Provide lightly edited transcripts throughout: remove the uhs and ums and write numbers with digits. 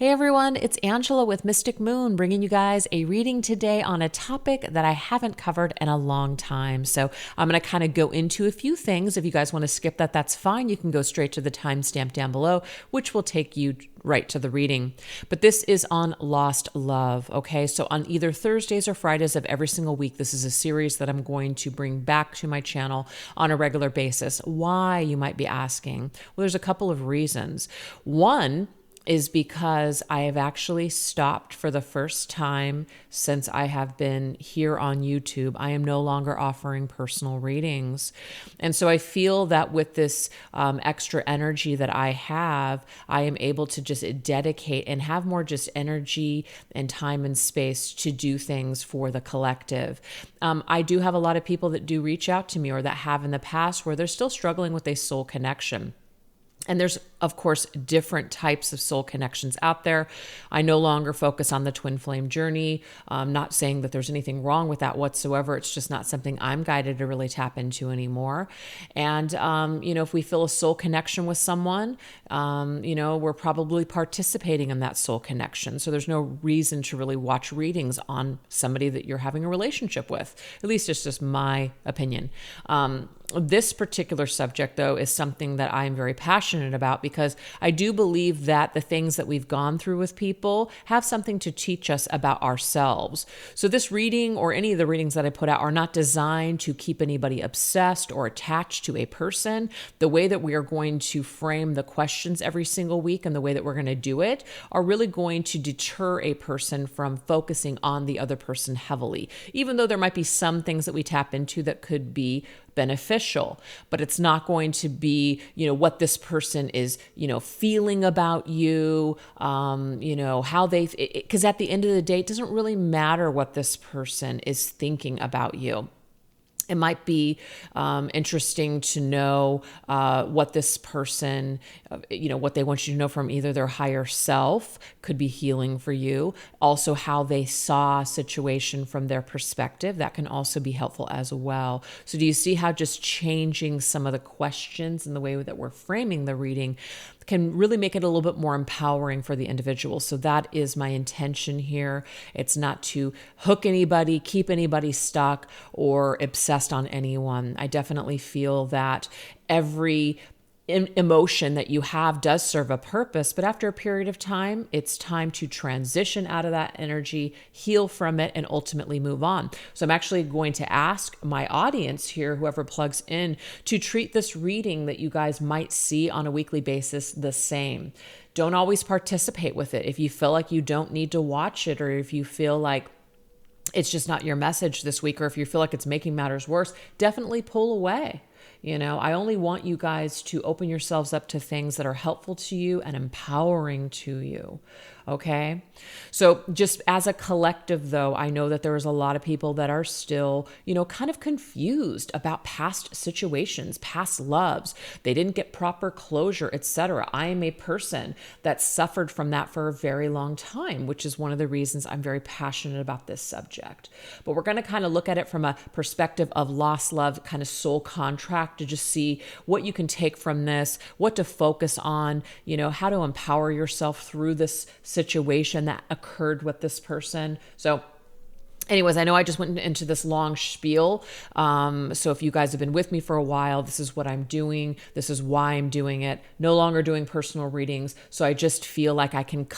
Hey everyone, it's Angela with Mystic Moon bringing you guys a reading today on a topic that I haven't covered in a long time. So I'm going to kind of go into a few things. If you guys want to skip that, that's fine. You can go straight to the timestamp down below, which will take you right to the reading. But this is on lost love, okay? So on either Thursdays or Fridays of every single week, this is a series that I'm going to bring back to my channel on a regular basis. Why, you might be asking? Well, there's a couple of reasons. One is because I have actually stopped for the first time since I have been here on YouTube. I am no longer offering personal readings. And so I feel that with this extra energy that I have, I am able to just dedicate and have more just energy and time and space to do things for the collective. I do have a lot of people that do reach out to me, or that have in the past, where they're still struggling with a soul connection. And there's, of course, different types of soul connections out there. I no longer focus on the twin flame journey. I'm not saying that there's anything wrong with that whatsoever. It's just not something I'm guided to really tap into anymore. And, if we feel a soul connection with someone, we're probably participating in that soul connection. So there's no reason to really watch readings on somebody that you're having a relationship with. At least it's just my opinion. This particular subject, though, is something that I am very passionate about, because I do believe that the things that we've gone through with people have something to teach us about ourselves. So this reading, or any of the readings that I put out, are not designed to keep anybody obsessed or attached to a person. The way that we are going to frame the questions every single week and the way that we're going to do it are really going to deter a person from focusing on the other person heavily, even though there might be some things that we tap into that could be beneficial, but it's not going to be, what this person is, feeling about you, how they, because at the end of the day, it doesn't really matter what this person is thinking about you. It might be interesting to know what this person, what they want you to know from either their higher self, could be healing for you. Also, how they saw a situation from their perspective, that can also be helpful as well. So do you see how just changing some of the questions and the way that we're framing the reading can really make it a little bit more empowering for the individual? So that is my intention here. It's not to hook anybody, keep anybody stuck, or obsessed on anyone. I definitely feel that every emotion that you have does serve a purpose, but after a period of time, it's time to transition out of that energy, heal from it, and ultimately move on. So I'm actually going to ask my audience here, whoever plugs in, to treat this reading that you guys might see on a weekly basis the same. Don't always participate with it. If you feel like you don't need to watch it, or if you feel like it's just not your message this week, or if you feel like it's making matters worse, definitely pull away. I only want you guys to open yourselves up to things that are helpful to you and empowering to you. Okay. So just as a collective, though, I know that there's a lot of people that are still, kind of confused about past situations, past loves. They didn't get proper closure, etc. I am a person that suffered from that for a very long time, which is one of the reasons I'm very passionate about this subject. But we're going to kind of look at it from a perspective of lost love, kind of soul contract, to just see what you can take from this, what to focus on, how to empower yourself through this situation that occurred with this person. So anyways, I know I just went into this long spiel. So if you guys have been with me for a while, this is what I'm doing. This is why I'm doing it. No longer doing personal readings. So I just feel like I can,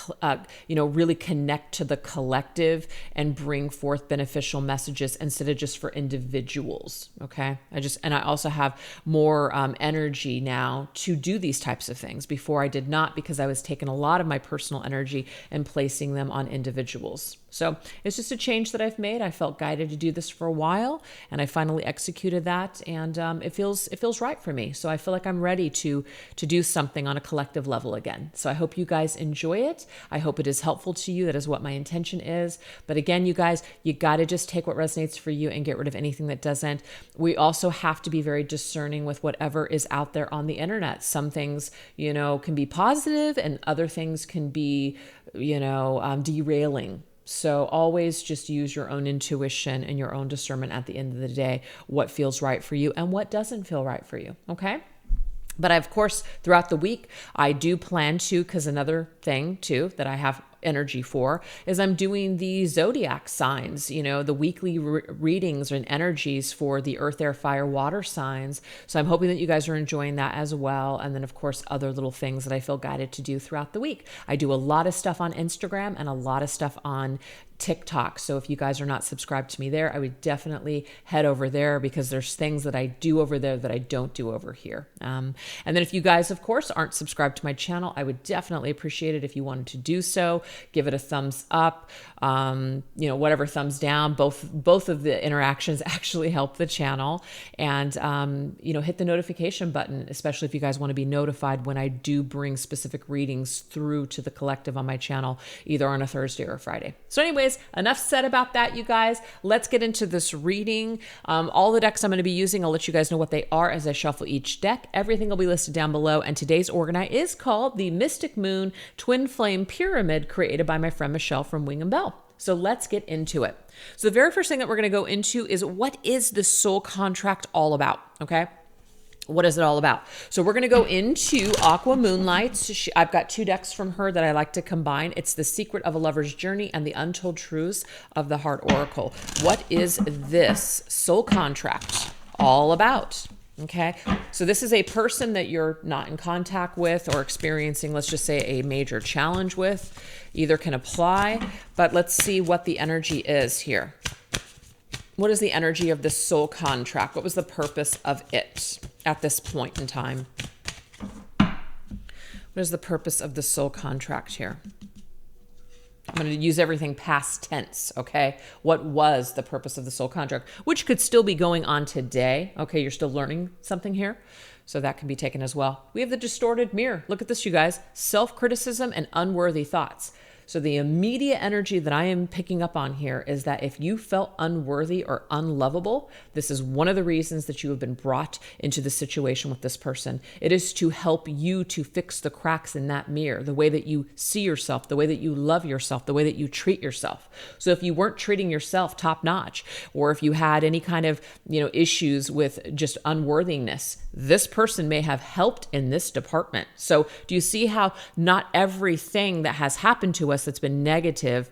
really connect to the collective and bring forth beneficial messages instead of just for individuals. Okay. I also have more energy now to do these types of things. Before I did not, because I was taking a lot of my personal energy and placing them on individuals. So it's just a change that I've made. I felt guided to do this for a while, and I finally executed that, and it feels right for me. So I feel like I'm ready to do something on a collective level again. So I hope you guys enjoy it. I hope it is helpful to you. That is what my intention is. But again, you guys, you got to just take what resonates for you and get rid of anything that doesn't. We also have to be very discerning with whatever is out there on the internet. Some things, can be positive, and other things can be, derailing. So always just use your own intuition and your own discernment at the end of the day, what feels right for you and what doesn't feel right for you. Okay. But of course, throughout the week, I do plan to, because another thing too that I have energy for is I'm doing the zodiac signs, the weekly readings and energies for the earth, air, fire, water signs. So I'm hoping that you guys are enjoying that as well. And then of course, other little things that I feel guided to do throughout the week. I do a lot of stuff on Instagram and a lot of stuff on TikTok. So if you guys are not subscribed to me there, I would definitely head over there, because there's things that I do over there that I don't do over here. And then if you guys, of course, aren't subscribed to my channel, I would definitely appreciate it if you wanted to do so. Give it a thumbs up, whatever, thumbs down. Both of the interactions actually help the channel. And, hit the notification button, especially if you guys want to be notified when I do bring specific readings through to the collective on my channel, either on a Thursday or a Friday. So anyways, enough said about that, you guys. Let's get into this reading. All the decks I'm going to be using, I'll let you guys know what they are as I shuffle each deck. Everything will be listed down below. And today's organite is called the Mystic Moon Twin Flame Pyramid, created by my friend Michelle from Wing and Bell. So let's get into it. So the very first thing that we're going to go into is, what is the soul contract all about? Okay. What is it all about? So we're going to go into Aqua Moonlight. I've got two decks from her that I like to combine. It's The Secret of a Lover's Journey and The Untold Truths of the Heart Oracle. What is this soul contract all about? Okay, so this is a person that you're not in contact with or experiencing, let's just say, a major challenge with. Either can apply, but let's see what the energy is here. What is the energy of this soul contract? What was the purpose of it at this point in time? What is the purpose of the soul contract here? I'm going to use everything past tense, okay? What was the purpose of the soul contract? Which could still be going on today, okay? You're still learning something here, so that can be taken as well. We have the distorted mirror. Look at this, you guys. Self-criticism and unworthy thoughts. So the immediate energy that I am picking up on here is that if you felt unworthy or unlovable, this is one of the reasons that you have been brought into the situation with this person. It is to help you to fix the cracks in that mirror, the way that you see yourself, the way that you love yourself, the way that you treat yourself. So if you weren't treating yourself top notch, or if you had any kind of, issues with just unworthiness, this person may have helped in this department. So do you see how not everything that has happened to us that's been negative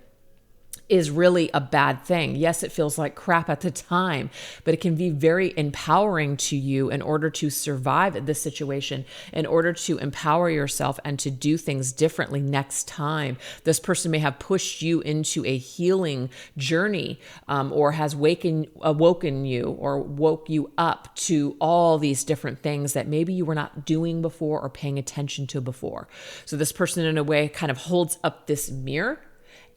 is really a bad thing? Yes, it feels like crap at the time, but it can be very empowering to you in order to survive this situation, in order to empower yourself and to do things differently next time. This person may have pushed you into a healing journey, or has awoken you or woke you up to all these different things that maybe you were not doing before or paying attention to before. So this person, in a way, kind of holds up this mirror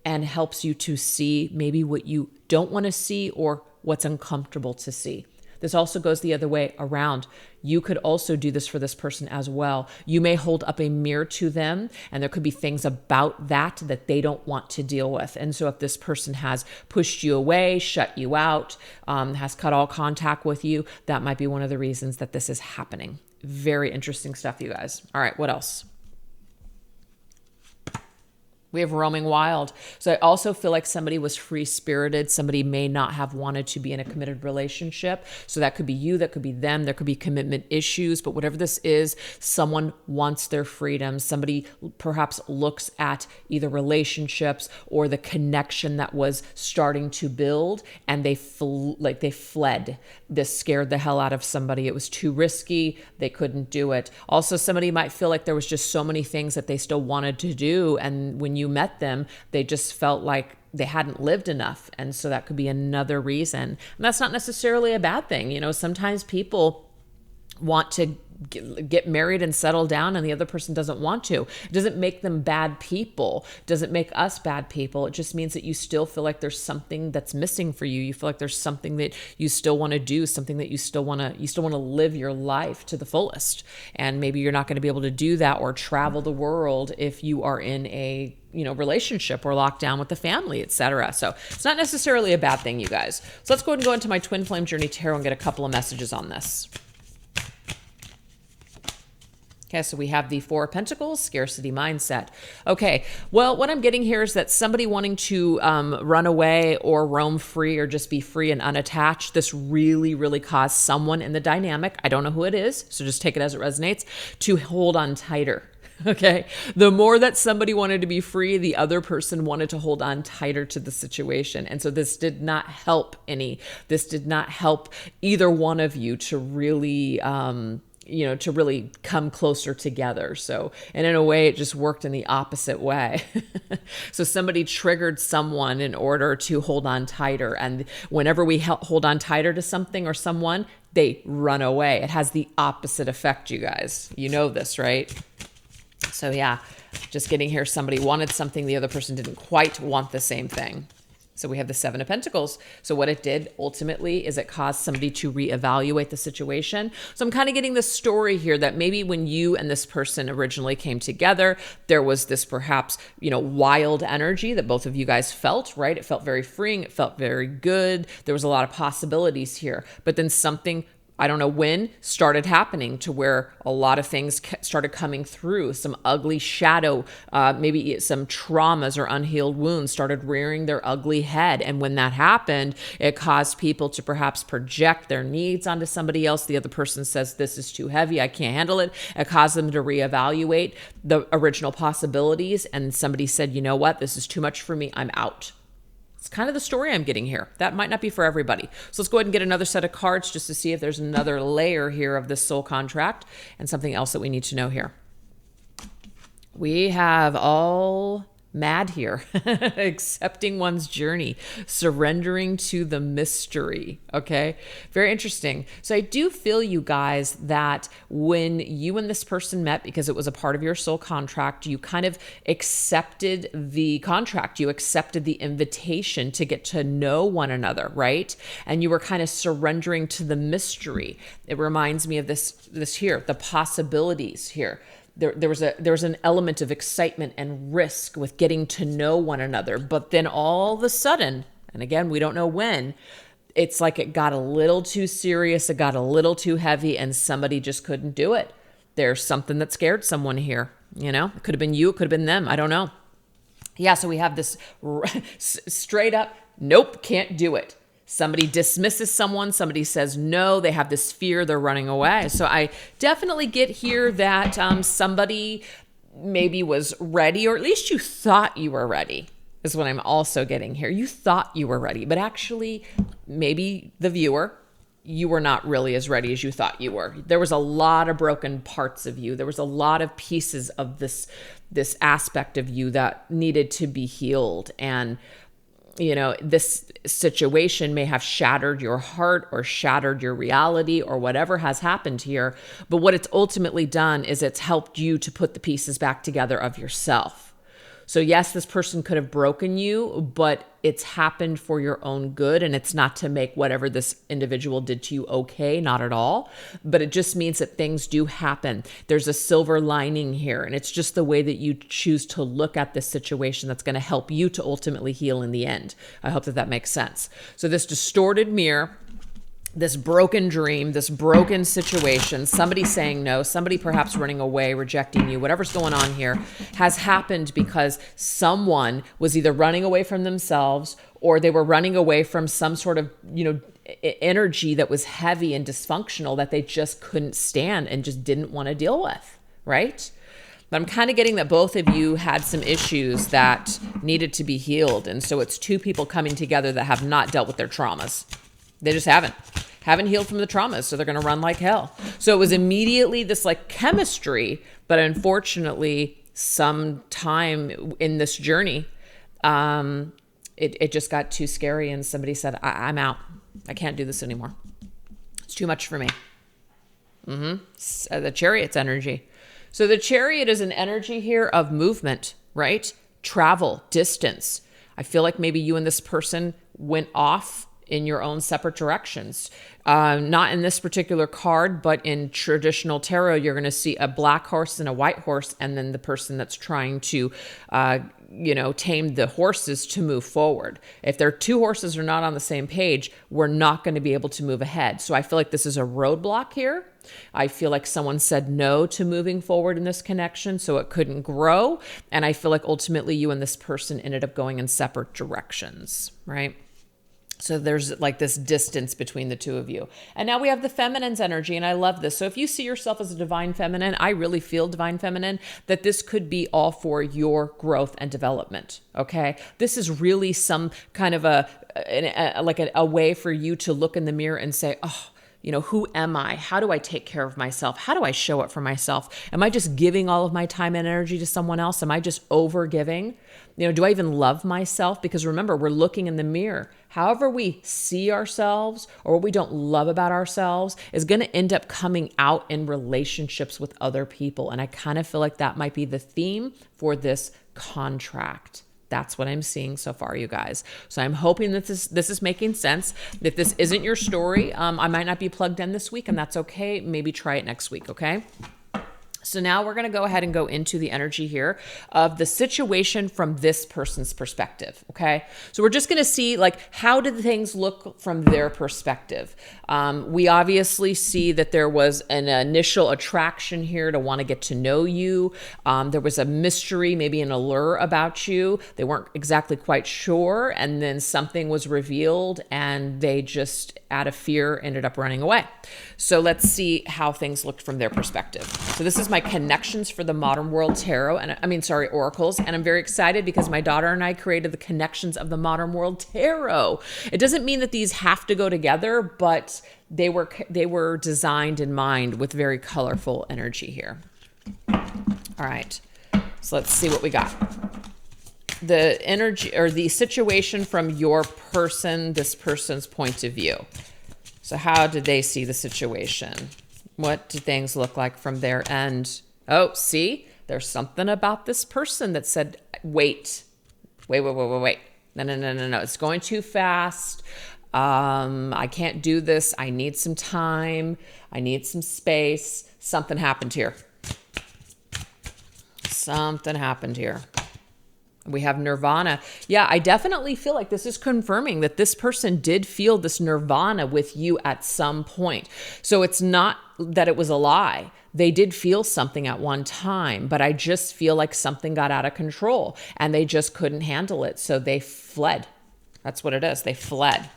and helps you to see maybe what you don't want to see or what's uncomfortable to see. This also goes the other way around. You could also do this for this person as well. You may hold up a mirror to them, and there could be things about that they don't want to deal with. And so if this person has pushed you away, shut you out, has cut all contact with you, that might be one of the reasons that this is happening. Very interesting stuff, you guys. All right, what else? We have roaming wild. So I also feel like somebody was free-spirited. Somebody may not have wanted to be in a committed relationship. So that could be you, that could be them. There could be commitment issues, but whatever this is, someone wants their freedom. Somebody perhaps looks at either relationships or the connection that was starting to build, and they fled. This scared the hell out of somebody. It was too risky. They couldn't do it. Also, somebody might feel like there was just so many things that they still wanted to do, and when you met them, they just felt like they hadn't lived enough. And so that could be another reason. And that's not necessarily a bad thing. Sometimes people want to get married and settle down and the other person doesn't want to. It doesn't make them bad people. It doesn't make us bad people. It just means that you still feel like there's something that's missing for you. You feel like there's something that you still want to do, something that you still want to live your life to the fullest. And maybe you're not going to be able to do that or travel the world if you are in a relationship or locked down with the family, etc. So it's not necessarily a bad thing, you guys. So let's go ahead and go into my Twin Flame Journey Tarot and get a couple of messages on this. Okay, so we have the Four of Pentacles, scarcity mindset. Okay, well, what I'm getting here is that somebody wanting to run away or roam free or just be free and unattached, this really, really caused someone in the dynamic, I don't know who it is, so just take it as it resonates, to hold on tighter. Okay, the more that somebody wanted to be free, the other person wanted to hold on tighter to the situation. And so this did not help this did not help either one of you to really, to really come closer together. So, and in a way, it just worked in the opposite way. So somebody triggered someone in order to hold on tighter. And whenever we hold on tighter to something or someone, they run away. It has the opposite effect, you guys. You know this, right? So yeah, just getting here, somebody wanted something, the other person didn't quite want the same thing. So we have the Seven of Pentacles. So what it did ultimately is it caused somebody to reevaluate the situation. So I'm kind of getting this story here that maybe when you and this person originally came together, there was this perhaps, wild energy that both of you guys felt, right? It felt very freeing. It felt very good. There was a lot of possibilities here, but then something, I don't know when, started happening to where a lot of things started coming through. Some ugly shadow, maybe some traumas or unhealed wounds started rearing their ugly head. And when that happened, it caused people to perhaps project their needs onto somebody else. The other person says, this is too heavy, I can't handle it. It caused them to reevaluate the original possibilities. And somebody said, you know what, this is too much for me, I'm out. It's kind of the story I'm getting here. That might not be for everybody. So let's go ahead and get another set of cards just to see if there's another layer here of this soul contract and something else that we need to know here. We have all mad here, accepting one's journey, surrendering to the mystery. Okay, very interesting. So I do feel, you guys, that when you and this person met, because it was a part of your soul contract, you kind of accepted the contract, you accepted the invitation to get to know one another, right? And you were kind of surrendering to the mystery. It reminds me of this here, the possibilities here. There was an element of excitement and risk with getting to know one another. But then all of a sudden, and again, we don't know when, it's like it got a little too serious, it got a little too heavy, and somebody just couldn't do it. There's something that scared someone here. It could have been you, it could have been them. I don't know. Yeah, so we have this straight up, nope, can't do it. Somebody dismisses someone, somebody says no, they have this fear, they're running away. So I definitely get here that somebody maybe was ready, or at least you thought you were ready, is what I'm also getting here. You thought you were ready, but actually maybe the viewer, you were not really as ready as you thought you were. There was a lot of broken parts of you. There was a lot of pieces of this aspect of you that needed to be healed. And this situation may have shattered your heart or shattered your reality or whatever has happened here. But what it's ultimately done is it's helped you to put the pieces back together of yourself. So yes, this person could have broken you, but it's happened for your own good. And it's not to make whatever this individual did to you okay, not at all. But it just means that things do happen. There's a silver lining here. And it's just the way that you choose to look at this situation that's going to help you to ultimately heal in the end. I hope that makes sense. So this distorted mirror, this broken dream, this broken situation, somebody saying no, somebody perhaps running away, rejecting you, whatever's going on here has happened because someone was either running away from themselves or they were running away from some sort of, energy that was heavy and dysfunctional that they just couldn't stand and just didn't want to deal with, right? But I'm kind of getting that both of you had some issues that needed to be healed. And so it's two people coming together that have not dealt with their traumas. They just haven't healed from the traumas, so they're going to run like hell. So it was immediately this like chemistry, but unfortunately, sometime in this journey, it just got too scary, and somebody said, I'm out. I can't do this anymore. It's too much for me. The Chariots energy. So the Chariot is an energy here of movement, right? Travel, distance. I feel like maybe you and this person went off in your own separate directions. Not in this particular card, but in traditional tarot, you're going to see a black horse and a white horse, and then the person that's trying to, tame the horses to move forward. If their two horses are not on the same page, we're not going to be able to move ahead. So I feel like this is a roadblock here. I feel like someone said no to moving forward in this connection, so it couldn't grow. And I feel like ultimately you and this person ended up going in separate directions, right? So there's like this distance between the two of you. And now we have the feminine's energy, and I love this. So if you see yourself as a divine feminine, I really feel divine feminine, that this could be all for your growth and development, okay? This is really some kind of a way for you to look in the mirror and say, oh, who am I? How do I take care of myself? How do I show up for myself? Am I just giving all of my time and energy to someone else? Am I just over giving? Do I even love myself? Because remember, we're looking in the mirror. However we see ourselves or what we don't love about ourselves is going to end up coming out in relationships with other people. And I kind of feel like that might be the theme for this contract. That's what I'm seeing so far, you guys. So I'm hoping that this is making sense. If this isn't your story, I might not be plugged in this week, and that's okay. Maybe try it next week, okay? So now we're going to go ahead and go into the energy here of the situation from this person's perspective, okay? So we're just going to see, like, how did things look from their perspective? We obviously see that there was an initial attraction here to want to get to know you. There was a mystery, maybe an allure about you. They weren't exactly quite sure, and then something was revealed, and they just, out of fear, ended up running away. So let's see how things looked from their perspective. So this is my connections for the Modern World Tarot, oracles, and I'm very excited because my daughter and I created the connections of the Modern World Tarot. It doesn't mean that these have to go together, but they were designed in mind with very colorful energy here. All right, so let's see what we got. The energy or the situation from your person, this person's point of view. So how did they see the situation? What do things look like from their end? Oh, see, there's something about this person that said, wait. No. It's going too fast. I can't do this. I need some time. I need some space. Something happened here. We have nirvana. Yeah, I definitely feel like this is confirming that this person did feel this nirvana with you at some point. So it's not that it was a lie. They did feel something at one time, but I just feel like something got out of control and they just couldn't handle it. So they fled. That's what it is. They fled.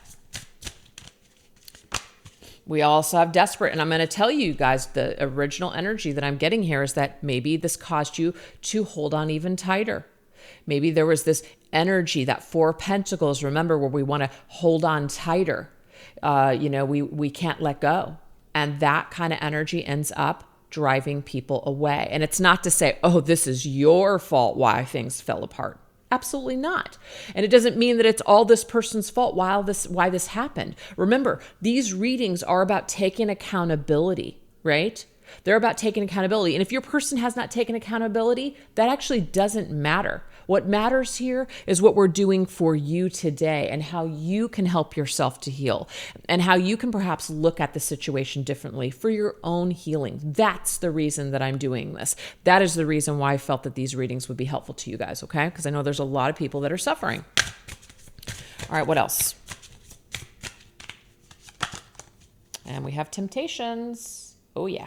We also have desperate. And I'm going to tell you guys, the original energy that I'm getting here is that maybe this caused you to hold on even tighter. Maybe there was this energy, that Four of Pentacles, remember, where we want to hold on tighter. We can't let go. And that kind of energy ends up driving people away. And it's not to say, oh, this is your fault why things fell apart. Absolutely not. And it doesn't mean that it's all this person's fault why this happened. Remember, these readings are about taking accountability, right? They're about taking accountability. And if your person has not taken accountability, that actually doesn't matter. What matters here is what we're doing for you today and how you can help yourself to heal and how you can perhaps look at the situation differently for your own healing. That's the reason that I'm doing this. That is the reason why I felt that these readings would be helpful to you guys, okay? Because I know there's a lot of people that are suffering. All right, what else? And we have temptations. Oh, yeah.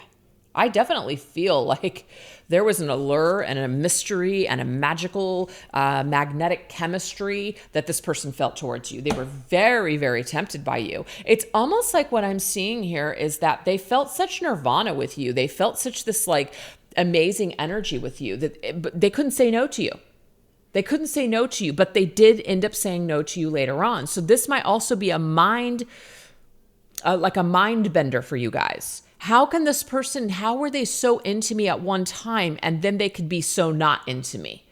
I definitely feel like there was an allure and a mystery and a magical magnetic chemistry that this person felt towards you. They were very, very tempted by you. It's almost like what I'm seeing here is that they felt such nirvana with you. They felt such this like amazing energy with you that they couldn't say no to you. They couldn't say no to you, but they did end up saying no to you later on. So this might also be a mind bender for you guys. How can this person, how were they so into me at one time and then they could be so not into me?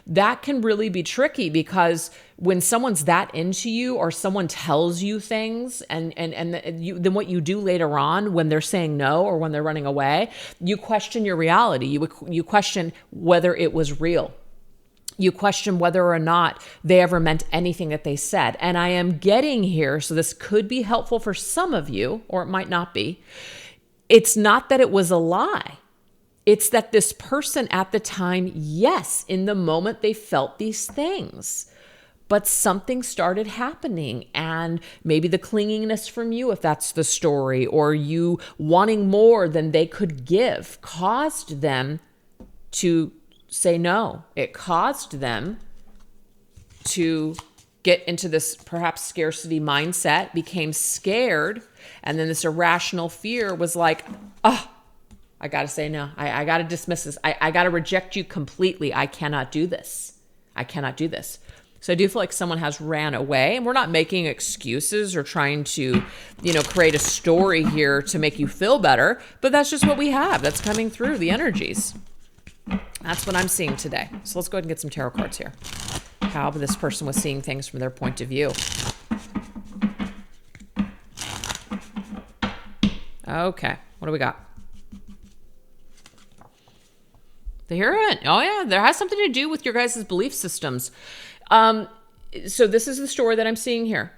That can really be tricky because when someone's that into you or someone tells you things and then what you do later on when they're saying no or when they're running away, you question your reality. You question whether it was real. You question whether or not they ever meant anything that they said. And I am getting here, so this could be helpful for some of you, or it might not be. It's not that it was a lie. It's that this person at the time, yes, in the moment they felt these things, but something started happening, and maybe the clinginess from you, if that's the story, or you wanting more than they could give, caused them to say no. It caused them to get into this perhaps scarcity mindset, became scared, and then this irrational fear was like, oh, I got to say no. I got to dismiss this. I got to reject you completely. I cannot do this. I cannot do this. So I do feel like someone has ran away, and we're not making excuses or trying to, create a story here to make you feel better, but that's just what we have. That's coming through the energies. That's what I'm seeing today. So let's go ahead and get some tarot cards here. How this person was seeing things from their point of view. Okay, what do we got? The Hierophant. Oh yeah, there has something to do with your guys' belief systems. So this is the story that I'm seeing here.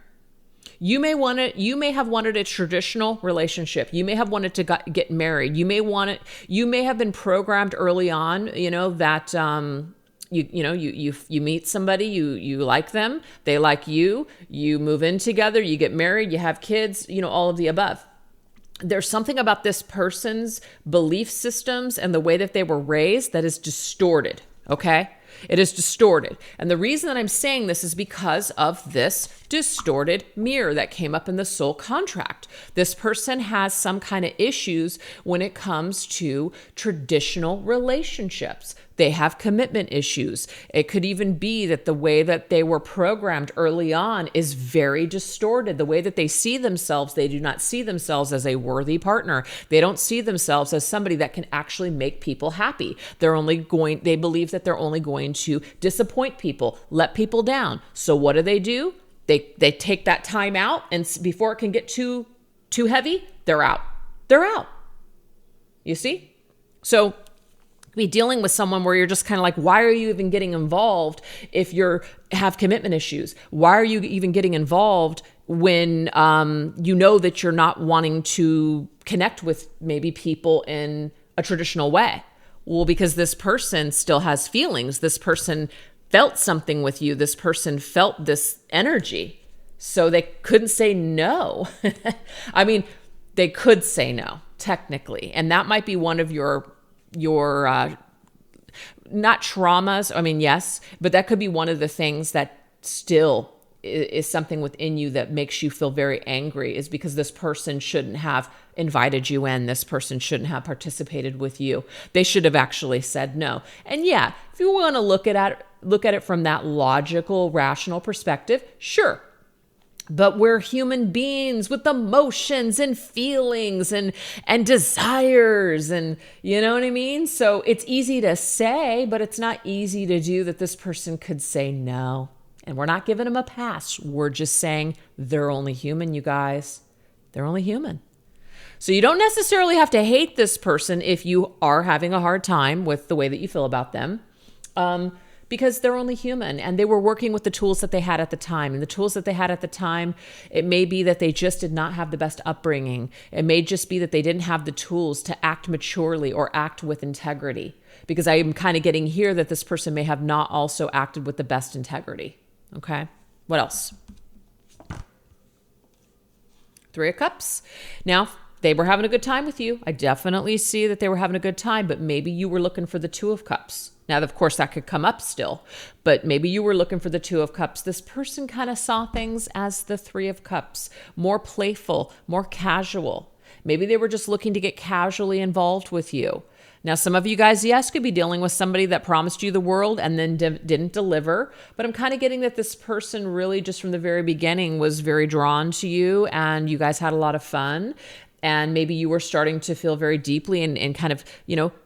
You may have wanted a traditional relationship. You may have wanted to get married. You may have been programmed early on, that you meet somebody, you like them, they like you move in together, you get married, you have kids, all of the above. There's something about this person's belief systems and the way that they were raised that is distorted, okay? It is distorted. And the reason that I'm saying this is because of this distorted mirror that came up in the soul contract. This person has some kind of issues when it comes to traditional relationships. They have commitment issues. It could even be that the way that they were programmed early on is very distorted. The way that they see themselves, they do not see themselves as a worthy partner. They don't see themselves as somebody that can actually make people happy. They believe that they're only going to disappoint people, let people down. So what do? They take that time out, and before it can get too heavy, they're out. They're out. You see? So be dealing with someone where you're just kind of like, why are you even getting involved if you have commitment issues? Why are you even getting involved when you know that you're not wanting to connect with maybe people in a traditional way? Well, because this person still has feelings. This person felt something with you. This person felt this energy. So they couldn't say no. I mean, they could say no, technically. And that might be one of your not traumas. I mean, yes, but that could be one of the things that still is something within you that makes you feel very angry, is because this person shouldn't have invited you in. This person shouldn't have participated with you. They should have actually said no. And yeah, if you want to look at it from that logical, rational perspective, sure. But we're human beings with emotions and feelings and desires, and you know what I mean? So it's easy to say, but it's not easy to do that this person could say no. And we're not giving them a pass. We're just saying they're only human, you guys. They're only human. So you don't necessarily have to hate this person if you are having a hard time with the way that you feel about them. Because they're only human, and they were working with the tools that they had at the time. And the tools that they had at the time, it may be that they just did not have the best upbringing. It may just be that they didn't have the tools to act maturely or act with integrity. Because I am kind of getting here that this person may have not also acted with the best integrity. Okay, what else? Three of Cups. Now, they were having a good time with you. I definitely see that they were having a good time, but maybe you were looking for the Two of Cups. Now, of course, that could come up still, but maybe you were looking for the Two of Cups. This person kind of saw things as the Three of Cups, more playful, more casual. Maybe they were just looking to get casually involved with you. Now, some of you guys, yes, could be dealing with somebody that promised you the world and then didn't deliver. But I'm kind of getting that this person really just from the very beginning was very drawn to you, and you guys had a lot of fun. And maybe you were starting to feel very deeply and kind of,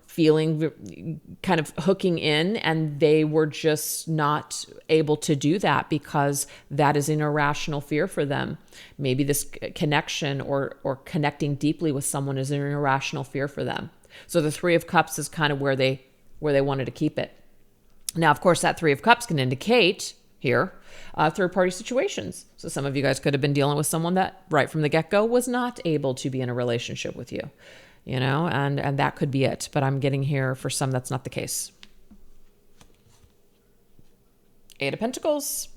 feeling kind of hooking in, and they were just not able to do that because that is an irrational fear for them. Maybe this connection or connecting deeply with someone is an irrational fear for them. So the Three of Cups is kind of where they wanted to keep it. Now, of course, that Three of Cups can indicate here third-party situations. So some of you guys could have been dealing with someone that right from the get-go was not able to be in a relationship with you, you know, and that could be it. But I'm getting here for some that's not the case. Eight of Pentacles.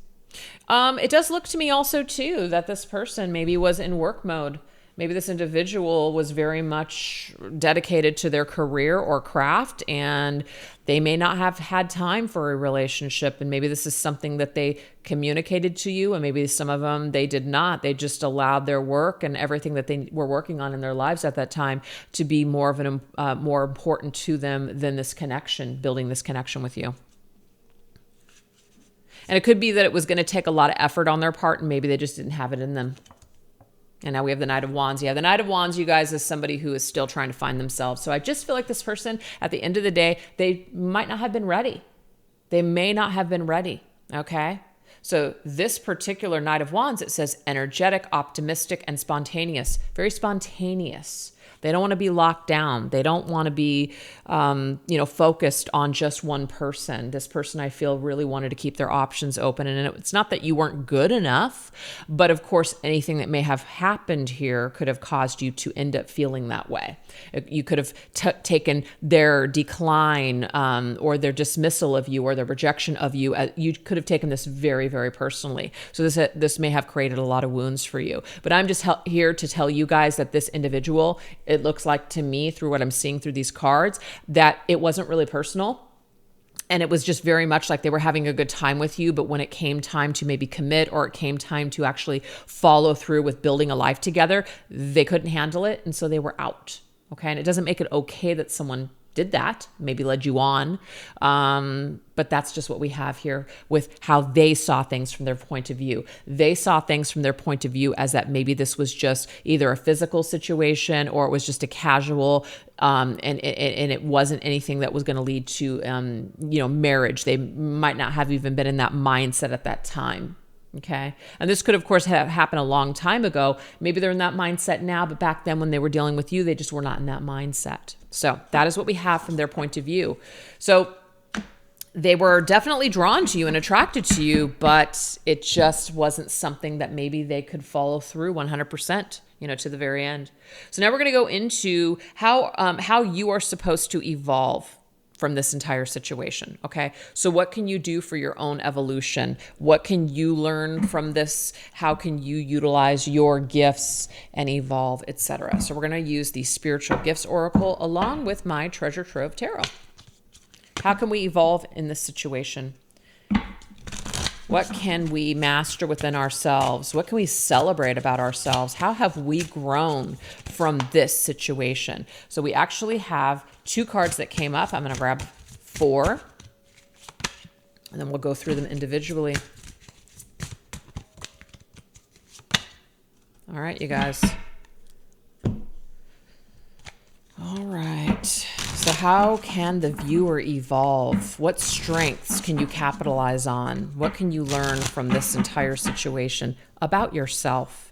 It does look to me also too that this person maybe was in work mode. Maybe this individual was very much dedicated to their career or craft, and they may not have had time for a relationship. And maybe this is something that they communicated to you, and maybe some of them, they did not. They just allowed their work and everything that they were working on in their lives at that time to be more of an more important to them than this connection, building this connection with you. And it could be that it was going to take a lot of effort on their part, and maybe they just didn't have it in them. And now we have the Knight of Wands. Yeah, the Knight of Wands, you guys, is somebody who is still trying to find themselves. So I just feel like this person, at the end of the day, they might not have been ready. They may not have been ready, okay? So this particular Knight of Wands, it says energetic, optimistic, and spontaneous. Very spontaneous. They don't want to be locked down. They don't want to be, focused on just one person. This person, I feel, really wanted to keep their options open. And it's not that you weren't good enough, but of course, anything that may have happened here could have caused you to end up feeling that way. You could have taken their decline or their dismissal of you or their rejection of you. You could have taken this very, very personally. So this may have created a lot of wounds for you. But I'm just here to tell you guys that this individual, it looks like to me through what I'm seeing through these cards, that it wasn't really personal. And it was just very much like they were having a good time with you. But when it came time to maybe commit, or it came time to actually follow through with building a life together, they couldn't handle it. And so they were out. Okay. And it doesn't make it okay that someone did that, maybe led you on. But that's just what we have here with how they saw things from their point of view. They saw things from their point of view as that maybe this was just either a physical situation or it was just a casual, and it wasn't anything that was going to lead to, marriage. They might not have even been in that mindset at that time. Okay. And this could, of course, have happened a long time ago. Maybe they're in that mindset now, but back then when they were dealing with you, they just were not in that mindset. So that is what we have from their point of view. So they were definitely drawn to you and attracted to you, but it just wasn't something that maybe they could follow through 100%, to the very end. So now we're going to go into how you are supposed to evolve from this entire situation. Okay. So what can you do for your own evolution? What can you learn from this? How can you utilize your gifts and evolve, etc.? So we're going to use the Spiritual Gifts Oracle along with my Treasure Trove Tarot. How can we evolve in this situation? What can we master within ourselves? What can we celebrate about ourselves? How have we grown from this situation? So we actually have 2 cards that came up. I'm going to grab 4, and then we'll go through them individually. All right, you guys. All right. So how can the viewer evolve? What strengths can you capitalize on? What can you learn from this entire situation about yourself?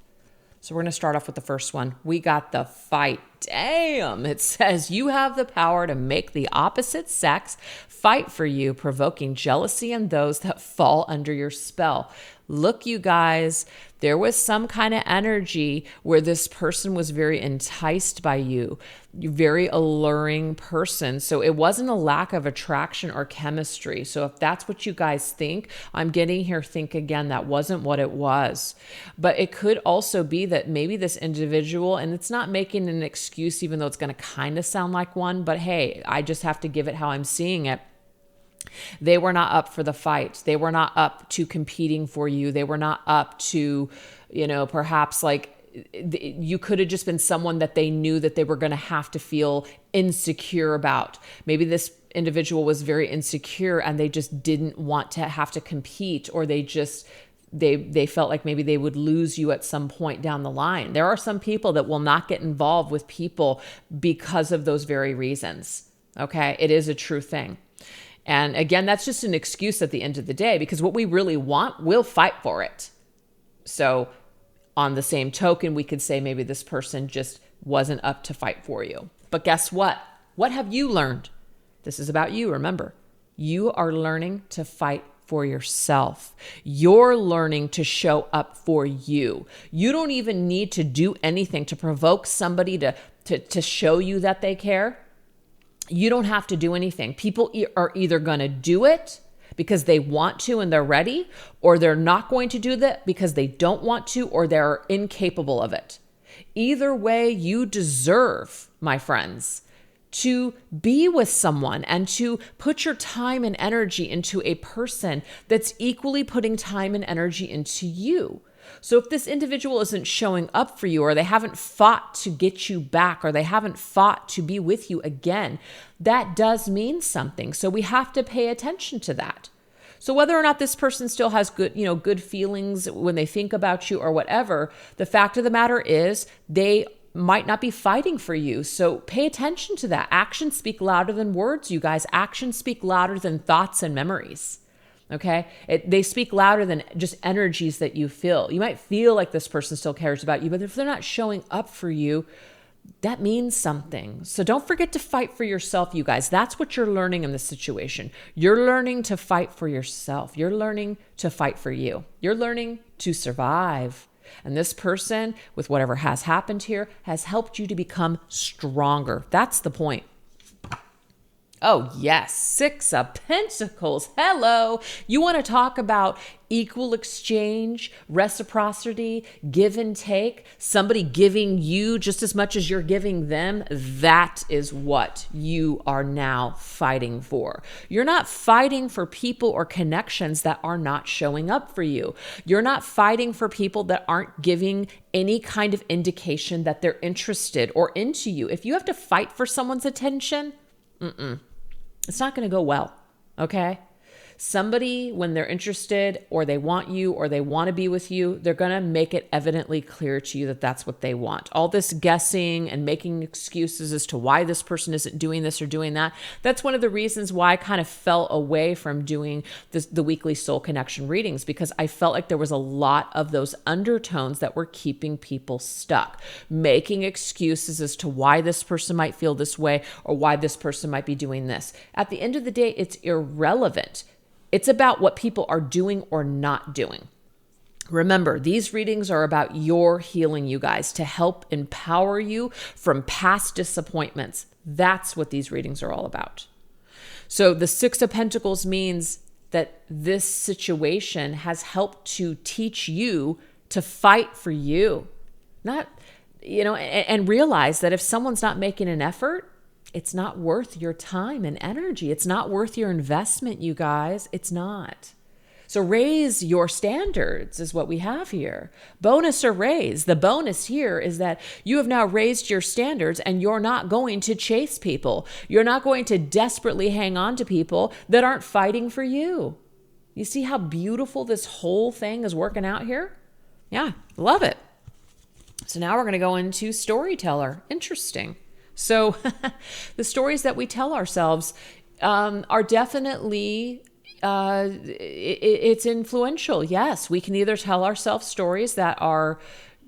So we're going to start off with the first one. We got the Fight. Damn, it says you have the power to make the opposite sex fight for you, provoking jealousy in those that fall under your spell. Look, you guys, there was some kind of energy where this person was very enticed by you, very alluring person. So it wasn't a lack of attraction or chemistry. So if that's what you guys think, I'm getting here, think again, that wasn't what it was. But it could also be that maybe this individual, and it's not making an excuse, even though it's going to kind of sound like one, but hey, I just have to give it how I'm seeing it. They were not up for the fight. They were not up to competing for you. They were not up to, perhaps like you could have just been someone that they knew that they were going to have to feel insecure about. Maybe this individual was very insecure and they just didn't want to have to compete, or they felt like maybe they would lose you at some point down the line. There are some people that will not get involved with people because of those very reasons. Okay. It is a true thing. And again, that's just an excuse at the end of the day, because what we really want, we'll fight for it. So on the same token, we could say maybe this person just wasn't up to fight for you. But guess what? What have you learned? This is about you, remember. You are learning to fight for yourself. You're learning to show up for you. You don't even need to do anything to provoke somebody to show you that they care. You don't have to do anything. People are either going to do it because they want to and they're ready, or they're not going to do that because they don't want to or they're incapable of it. Either way, you deserve, my friends, to be with someone and to put your time and energy into a person that's equally putting time and energy into you. So if this individual isn't showing up for you, or they haven't fought to get you back, or they haven't fought to be with you again, that does mean something. So we have to pay attention to that. So whether or not this person still has good feelings when they think about you or whatever, the fact of the matter is they might not be fighting for you. So pay attention to that. Actions speak louder than words, you guys. Actions speak louder than thoughts and memories. Okay? They speak louder than just energies that you feel. You might feel like this person still cares about you, but if they're not showing up for you, that means something. So don't forget to fight for yourself, you guys. That's what you're learning in this situation. You're learning to fight for yourself. You're learning to fight for you. You're learning to survive. And this person, with whatever has happened here, has helped you to become stronger. That's the point. Oh, yes. 6 of Pentacles. Hello. You want to talk about equal exchange, reciprocity, give and take, somebody giving you just as much as you're giving them? That is what you are now fighting for. You're not fighting for people or connections that are not showing up for you. You're not fighting for people that aren't giving any kind of indication that they're interested or into you. If you have to fight for someone's attention, it's not going to go well, okay? Somebody, when they're interested or they want you or they want to be with you, they're going to make it evidently clear to you that that's what they want. All this guessing and making excuses as to why this person isn't doing this or doing that, that's one of the reasons why I kind of fell away from doing the weekly soul connection readings, because I felt like there was a lot of those undertones that were keeping people stuck, making excuses as to why this person might feel this way or why this person might be doing this. At the end of the day, it's irrelevant. It's about what people are doing or not doing. Remember, these readings are about your healing, you guys, to help empower you from past disappointments. That's what these readings are all about. So the 6 of Pentacles means that this situation has helped to teach you to fight for you. And realize that if someone's not making an effort, it's not worth your time and energy. It's not worth your investment, you guys. It's not. So raise your standards is what we have here. Bonus or raise. The bonus here is that you have now raised your standards and you're not going to chase people. You're not going to desperately hang on to people that aren't fighting for you. You see how beautiful this whole thing is working out here? Yeah, love it. So now we're going to go into Storyteller. Interesting. So the stories that we tell ourselves are definitely, it's influential. Yes, we can either tell ourselves stories that are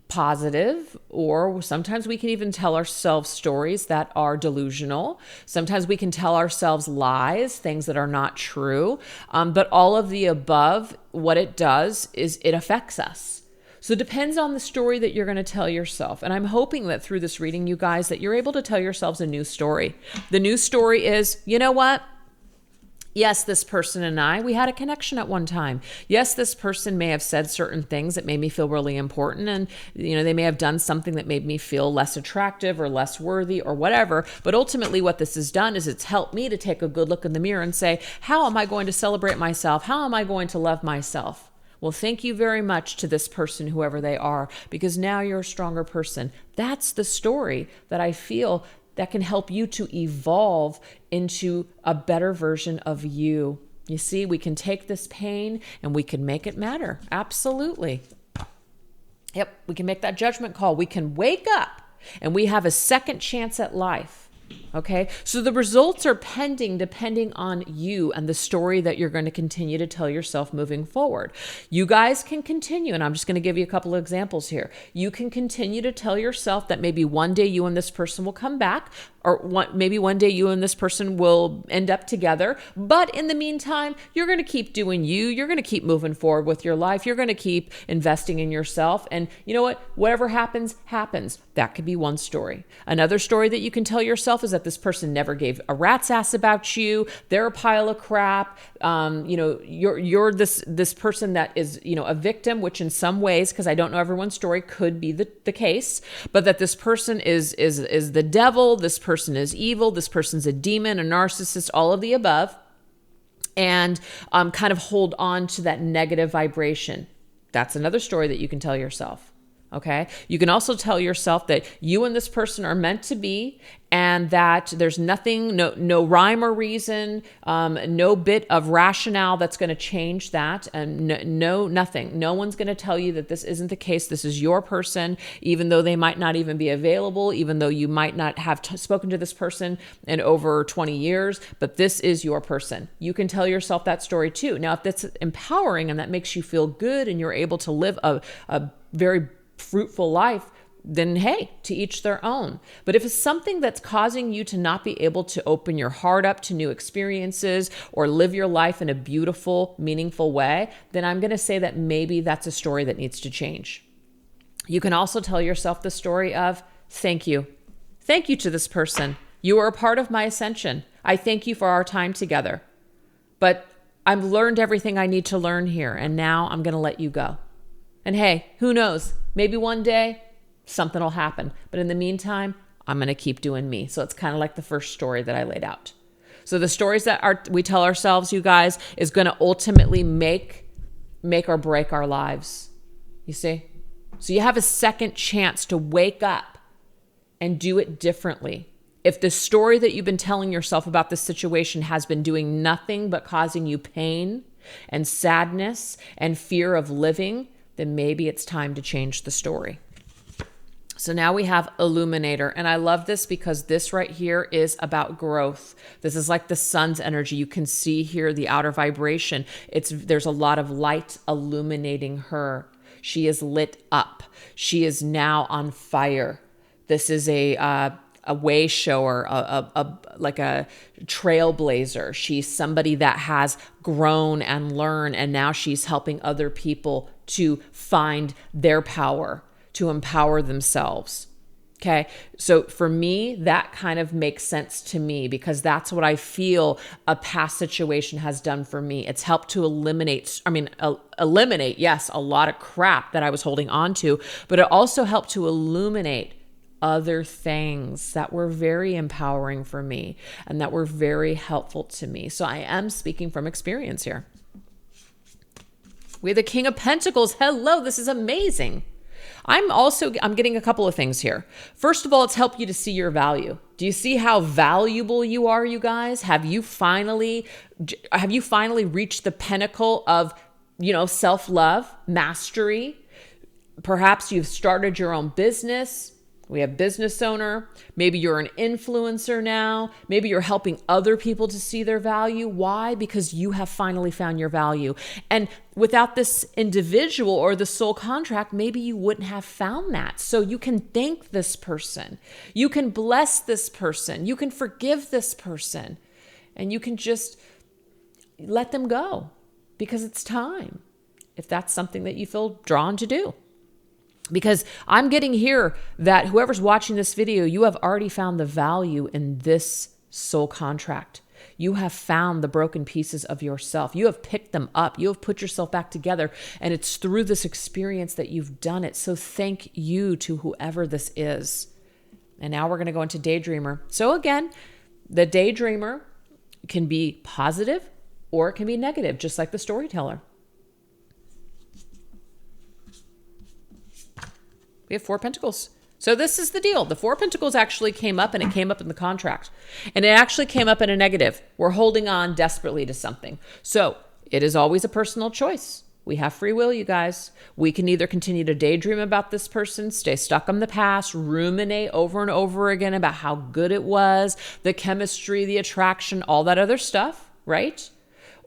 positive, or sometimes we can even tell ourselves stories that are delusional. Sometimes we can tell ourselves lies, things that are not true. But all of the above, what it does is it affects us. So it depends on the story that you're going to tell yourself. And I'm hoping that through this reading, you guys, that you're able to tell yourselves a new story. The new story is, you know what? Yes, this person and we had a connection at one time. Yes, this person may have said certain things that made me feel really important. And, they may have done something that made me feel less attractive or less worthy or whatever. But ultimately what this has done is it's helped me to take a good look in the mirror and say, how am I going to celebrate myself? How am I going to love myself? Well, thank you very much to this person, whoever they are, because now you're a stronger person. That's the story that I feel that can help you to evolve into a better version of you. You see, we can take this pain and we can make it matter. Absolutely. Yep, we can make that judgment call. We can wake up and we have a second chance at life. Okay, so the results are pending depending on you and the story that you're going to continue to tell yourself moving forward. You guys can continue, and I'm just going to give you a couple of examples here. You can continue to tell yourself that maybe one day you and this person will come back, maybe one day you and this person will end up together. But in the meantime, you're going to keep doing you. You're going to keep moving forward with your life. You're going to keep investing in yourself. And you know what? Whatever happens, happens. That could be one story. Another story that you can tell yourself is that this person never gave a rat's ass about you. They're a pile of crap. You're this person that is, a victim, which in some ways, because I don't know everyone's story, could be the case, but that this person is the devil, this person is evil, this person's a demon, a narcissist, all of the above, and kind of hold on to that negative vibration. That's another story that you can tell yourself. Okay. You can also tell yourself that you and this person are meant to be, and that there's nothing, no rhyme or reason, no bit of rationale that's going to change that. And nothing. No one's going to tell you that this isn't the case. This is your person, even though they might not even be available, even though you might not have spoken to this person in over 20 years, but this is your person. You can tell yourself that story too. Now, if that's empowering and that makes you feel good and you're able to live a very fruitful life, then hey, to each their own. But if it's something that's causing you to not be able to open your heart up to new experiences or live your life in a beautiful, meaningful way, then I'm going to say that maybe that's a story that needs to change. You can also tell yourself the story of thank you. Thank you to this person. You are a part of my ascension. I thank you for our time together. But I've learned everything I need to learn here, and now I'm going to let you go. And hey, who knows? Maybe one day something will happen. But in the meantime, I'm going to keep doing me. So it's kind of like the first story that I laid out. So the stories that we tell ourselves, you guys, is going to ultimately make or break our lives. You see? So you have a second chance to wake up and do it differently. If the story that you've been telling yourself about this situation has been doing nothing but causing you pain and sadness and fear of living, then maybe it's time to change the story. So now we have Illuminator. And I love this because this right here is about growth. This is like the sun's energy. You can see here the outer vibration. There's a lot of light illuminating her. She is lit up. She is now on fire. This is a way shower, like a trailblazer. She's somebody that has grown and learned, and now she's helping other people to find their power, to empower themselves. Okay. So for me, that kind of makes sense to me because that's what I feel a past situation has done for me. It's helped to eliminate, yes, a lot of crap that I was holding on to, but it also helped to illuminate other things that were very empowering for me and that were very helpful to me. So I am speaking from experience here. We have the King of Pentacles. Hello, this is amazing. I'm getting a couple of things here. First of all, it's helped you to see your value. Do you see how valuable you are, you guys? Have you finally reached the pinnacle of, self-love, mastery? Perhaps you've started your own business. We have business owner. Maybe you're an influencer now. Maybe you're helping other people to see their value. Why? Because you have finally found your value. And without this individual or the soul contract, maybe you wouldn't have found that. So you can thank this person. You can bless this person. You can forgive this person. And you can just let them go because it's time, if that's something that you feel drawn to do. Because I'm getting here that whoever's watching this video, you have already found the value in this soul contract. You have found the broken pieces of yourself. You have picked them up. You have put yourself back together. And it's through this experience that you've done it. So thank you to whoever this is. And now we're going to go into Daydreamer. So again, the Daydreamer can be positive or it can be negative, just like the Storyteller. We have 4 Pentacles. So this is the deal. The 4 Pentacles actually came up, and it came up in the contract. And it actually came up in a negative. We're holding on desperately to something. So it is always a personal choice. We have free will, you guys. We can either continue to daydream about this person, stay stuck on the past, ruminate over and over again about how good it was, the chemistry, the attraction, all that other stuff, right?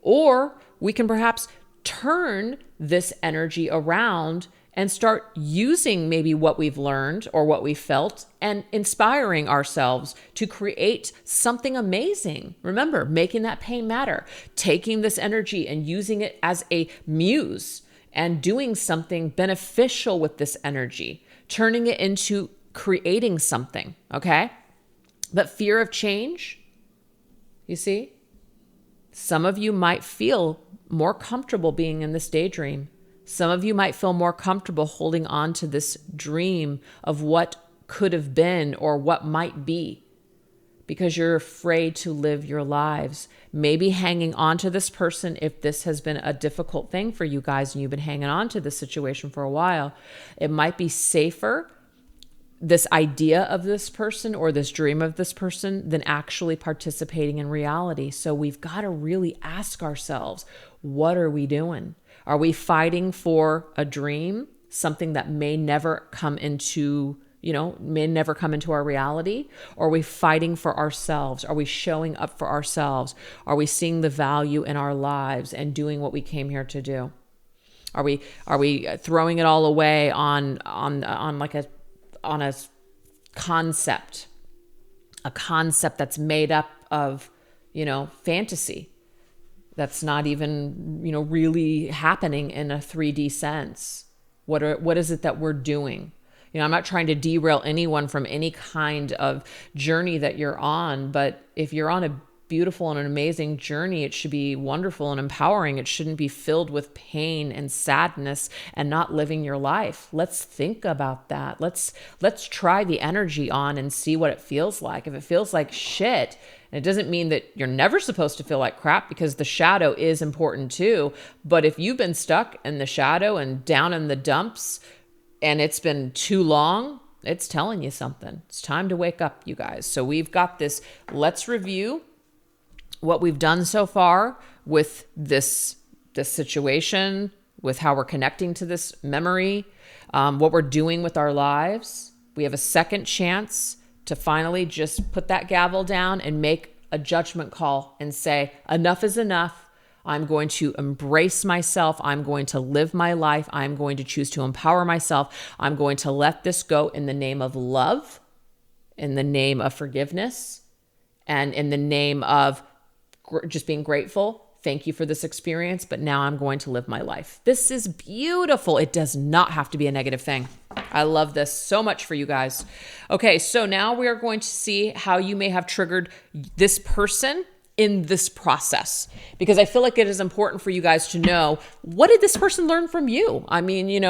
Or we can perhaps turn this energy around and start using maybe what we've learned or what we felt and inspiring ourselves to create something amazing. Remember, making that pain matter, taking this energy and using it as a muse and doing something beneficial with this energy, turning it into creating something, okay? But fear of change, you see, some of you might feel more comfortable being in this daydream. Some of you might feel more comfortable holding on to this dream of what could have been or what might be because you're afraid to live your lives. Maybe hanging on to this person, if this has been a difficult thing for you guys and you've been hanging on to this situation for a while, it might be safer, this idea of this person or this dream of this person, than actually participating in reality. So we've got to really ask ourselves, what are we doing? Are we fighting for a dream, something that may never come into, may never come into our reality? Or are we fighting for ourselves? Are we showing up for ourselves? Are we seeing the value in our lives and doing what we came here to do? Are we throwing it all away on a concept that's made up of, fantasy, that's not even, really happening in a 3D sense? What is it that we're doing? I'm not trying to derail anyone from any kind of journey that you're on, but if you're on a beautiful and an amazing journey, it should be wonderful and empowering. It shouldn't be filled with pain and sadness and not living your life. Let's think about that. Let's try the energy on and see what it feels like. If it feels like shit, and it doesn't mean that you're never supposed to feel like crap, because the shadow is important too. But if you've been stuck in the shadow and down in the dumps and it's been too long, it's telling you something. It's time to wake up, you guys. So we've got this. Let's review what we've done so far with this situation, with how we're connecting to this memory, what we're doing with our lives. We have a second chance to finally just put that gavel down and make a judgment call and say, enough is enough. I'm going to embrace myself. I'm going to live my life. I'm going to choose to empower myself. I'm going to let this go in the name of love, in the name of forgiveness, and in the name of just being grateful. Thank you for this experience, but now I'm going to live my life. This is beautiful. It does not have to be a negative thing. I love this so much for you guys. Okay, so now we are going to see how you may have triggered this person in this process, because I feel like it is important for you guys to know, what did this person learn from you? I mean,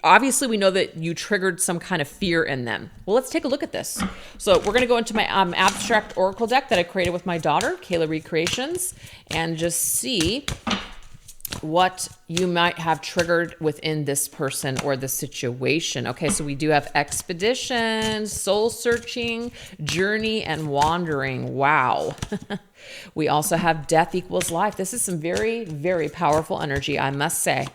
obviously we know that you triggered some kind of fear in them. Well, let's take a look at this. So we're going to go into my abstract oracle deck that I created with my daughter, Kayla Reed Creations, and just see what you might have triggered within this person or the situation. Okay, so we do have expedition, soul searching, journey, and wandering. Wow. We also have death equals life. This is some very, very powerful energy, I must say.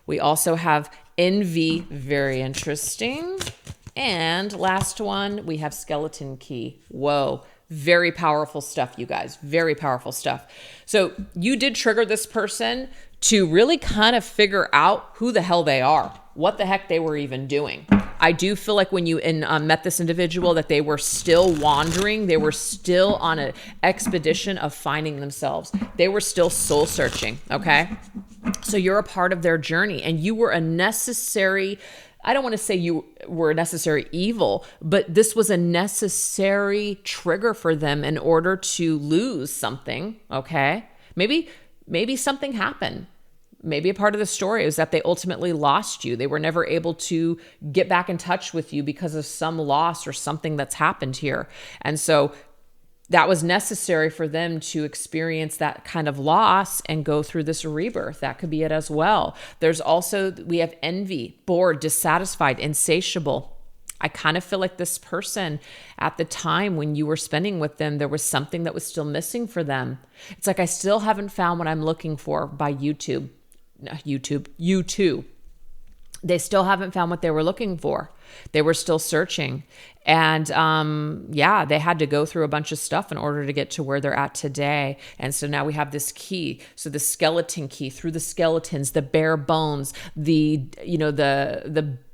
We also have envy, very interesting. And last one, we have skeleton key. Whoa. Very powerful stuff, you guys. Very powerful stuff. So you did trigger this person to really kind of figure out who the hell they are, what the heck they were even doing. I do feel like when you met this individual that they were still wandering. They were still on an expedition of finding themselves. They were still soul searching, okay? So you're a part of their journey, and you were a necessary, I don't want to say you were a necessary evil, but this was a necessary trigger for them in order to lose something, okay? Maybe something happened. Maybe a part of the story is that they ultimately lost you. They were never able to get back in touch with you because of some loss or something that's happened here. And so that was necessary for them to experience that kind of loss and go through this rebirth. That could be it as well. There's also, we have envy, bored, dissatisfied, insatiable. I kind of feel like this person at the time when you were spending with them, there was something that was still missing for them. It's like, I still haven't found what I'm looking for by YouTube. You too. They still haven't found what they were looking for. They were still searching. And yeah, they had to go through a bunch of stuff in order to get to where they're at today. And so now we have this key. So the skeleton key, through the skeletons, the bare bones, the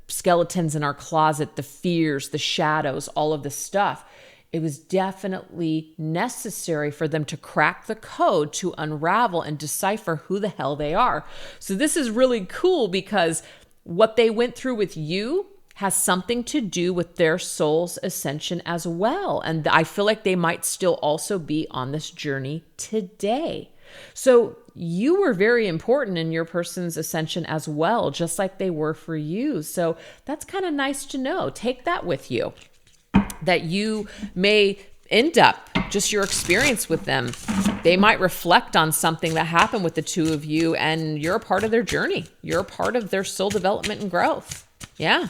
skeletons in our closet, the fears, the shadows, all of this stuff. It was definitely necessary for them to crack the code to unravel and decipher who the hell they are. So this is really cool because what they went through with you has something to do with their soul's ascension as well. And I feel like they might still also be on this journey today. So you were very important in your person's ascension as well, just like they were for you. So that's kind of nice to know. Take that with you, that you may end up, just your experience with them, they might reflect on something that happened with the two of you, and you're a part of their journey. You're a part of their soul development and growth. Yeah.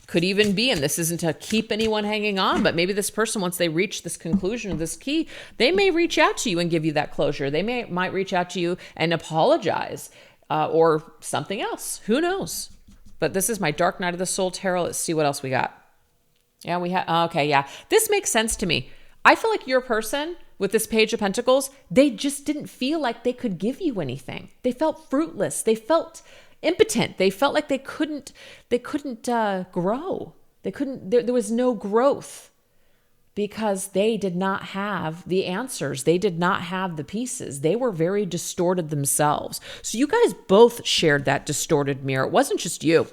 Could even be, and this isn't to keep anyone hanging on, but maybe this person, once they reach this conclusion of this key, they may reach out to you and give you that closure. They might reach out to you and apologize, or something else. Who knows? But this is my Dark Night of the Soul Tarot. Let's see what else we got. Yeah, we have, okay, yeah. This makes sense to me. I feel like your person with this Page of Pentacles, they just didn't feel like they could give you anything. They felt fruitless. They felt impotent. They felt like they couldn't grow. There was no growth because they did not have the answers. They did not have the pieces. They were very distorted themselves. So you guys both shared that distorted mirror. It wasn't just you.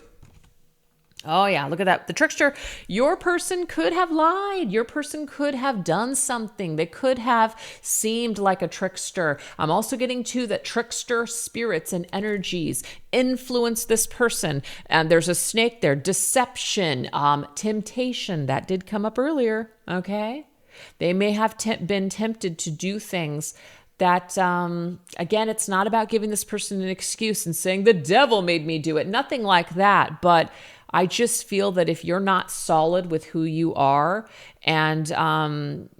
Oh yeah, look at that. The trickster, your person could have lied. Your person could have done something. They could have seemed like a trickster. I'm also getting to that trickster spirits and energies influence this person. And there's a snake there. Deception, temptation, that did come up earlier, okay? They may have been tempted to do things that, again, it's not about giving this person an excuse and saying, the devil made me do it. Nothing like that, but I just feel that if you're not solid with who you are and,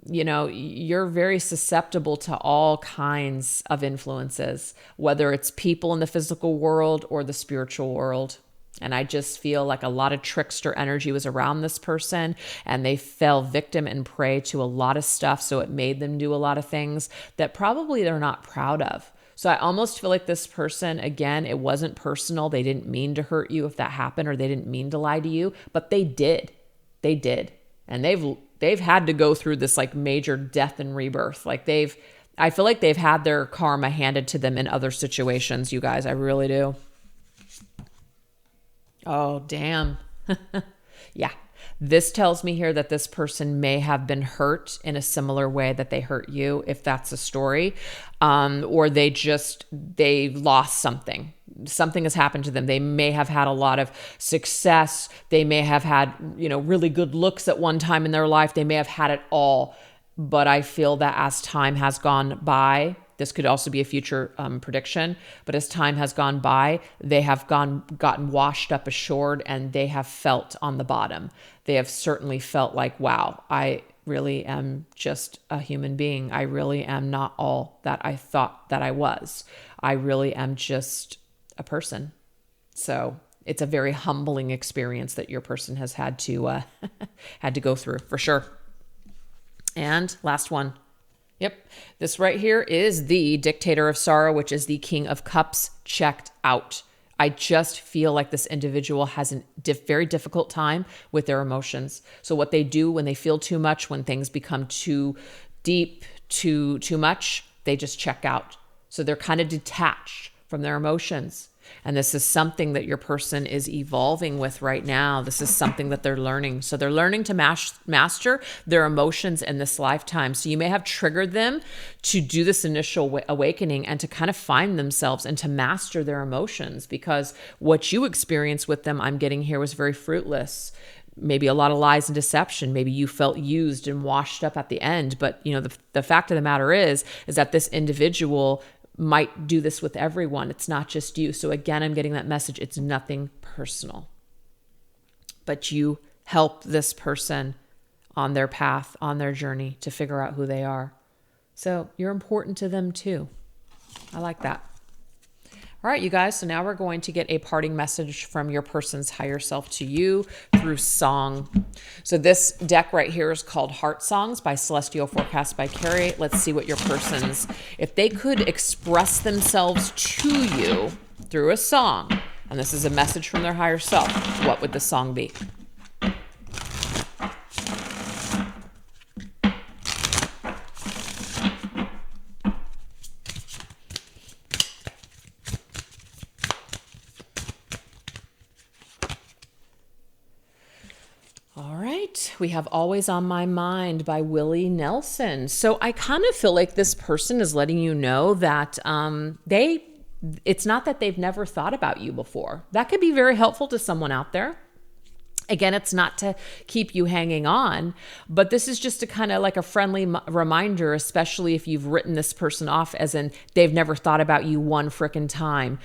you're very susceptible to all kinds of influences, whether it's people in the physical world or the spiritual world. And I just feel like a lot of trickster energy was around this person and they fell victim and prey to a lot of stuff. So it made them do a lot of things that probably they're not proud of. So I almost feel like this person, again, it wasn't personal. They didn't mean to hurt you if that happened, or they didn't mean to lie to you, but they did. They did. And they've had to go through this like major death and rebirth. Like I feel like they've had their karma handed to them in other situations, you guys. I really do. Oh, damn. Yeah. This tells me here that this person may have been hurt in a similar way that they hurt you, if that's a story, or they lost something. Something has happened to them. They may have had a lot of success. They may have had, really good looks at one time in their life. They may have had it all. But I feel that as time has gone by, this could also be a future prediction, but as time has gone by, they have gotten washed up ashore, and they have felt on the bottom. They have certainly felt like, wow, I really am just a human being. I really am not all that I thought that I was. I really am just a person. So it's a very humbling experience that your person has had to had to go through, for sure. And last one. Yep. This right here is the Dictator of Sorrow, which is the King of Cups checked out. I just feel like this individual has a very difficult time with their emotions. So what they do when they feel too much, when things become too deep, too much, they just check out. So they're kind of detached from their emotions. And this is something that your person is evolving with right now. This is something that they're learning. So they're learning to master their emotions in this lifetime. So you may have triggered them to do this initial awakening and to kind of find themselves and to master their emotions, because what you experienced with them, I'm getting here, was very fruitless. Maybe a lot of lies and deception. Maybe you felt used and washed up at the end. But the fact of the matter is that this individual might do this with everyone. It's not just you. So again, I'm getting that message. It's nothing personal, but you help this person on their path, on their journey to figure out who they are. So you're important to them too. I like that. All right, you guys, so now we're going to get a parting message from your person's higher self to you through song. So this deck right here is called Heart Songs by Celestial Forecast by Carrie. Let's see what your person's, if they could express themselves to you through a song, and this is a message from their higher self, what would the song be? We have Always on My Mind by Willie Nelson. So I kind of feel like this person is letting you know that it's not that they've never thought about you before. That could be very helpful to someone out there. Again, it's not to keep you hanging on, but this is just a kind of like a friendly reminder, especially if you've written this person off as in they've never thought about you one frickin' time.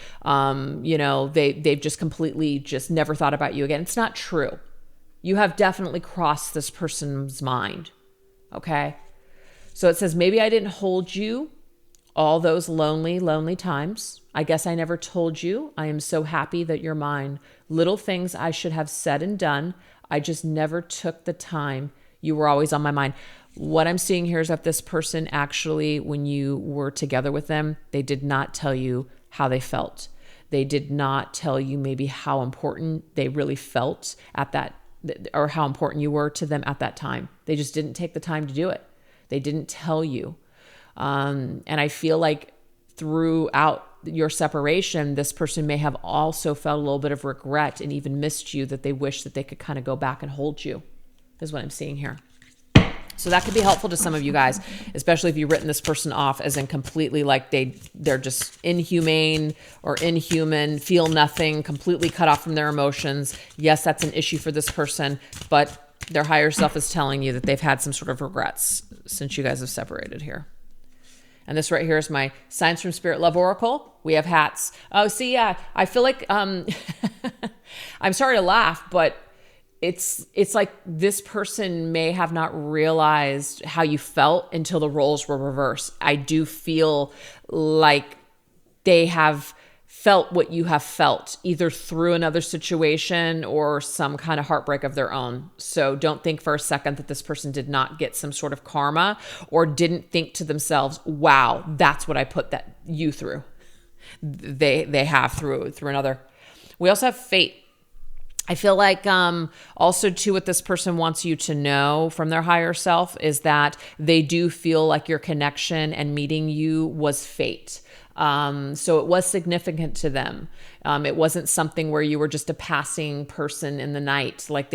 They've just completely just never thought about you again. It's not true. You have definitely crossed this person's mind, okay? So it says, maybe I didn't hold you all those lonely, lonely times. I guess I never told you. I am so happy that you're mine. Little things I should have said and done. I just never took the time. You were always on my mind. What I'm seeing here is that this person actually, when you were together with them, they did not tell you how they felt. They did not tell you maybe how important they really felt at that, or how important you were to them at that time. They just didn't take the time to do it. They didn't tell you. And I feel like throughout your separation, this person may have also felt a little bit of regret and even missed you, that they wish that they could kind of go back and hold you, is what I'm seeing here. So that could be helpful to some of you guys, especially if you've written this person off as in completely like they're just inhumane or inhuman, feel nothing, completely cut off from their emotions. Yes, that's an issue for this person, but their higher self is telling you that they've had some sort of regrets since you guys have separated here. And this right here is my Signs from Spirit Love Oracle. We have hats. Oh, see, yeah, I feel like, I'm sorry to laugh, but it's like this person may have not realized how you felt until the roles were reversed. I do feel like they have felt what you have felt, either through another situation or some kind of heartbreak of their own. So don't think for a second that this person did not get some sort of karma or didn't think to themselves, wow, that's what I put that you through. They have through another. We also have fate. I feel like also too what this person wants you to know from their higher self is that they do feel like your connection and meeting you was fate. So it was significant to them. It wasn't something where you were just a passing person in the night, like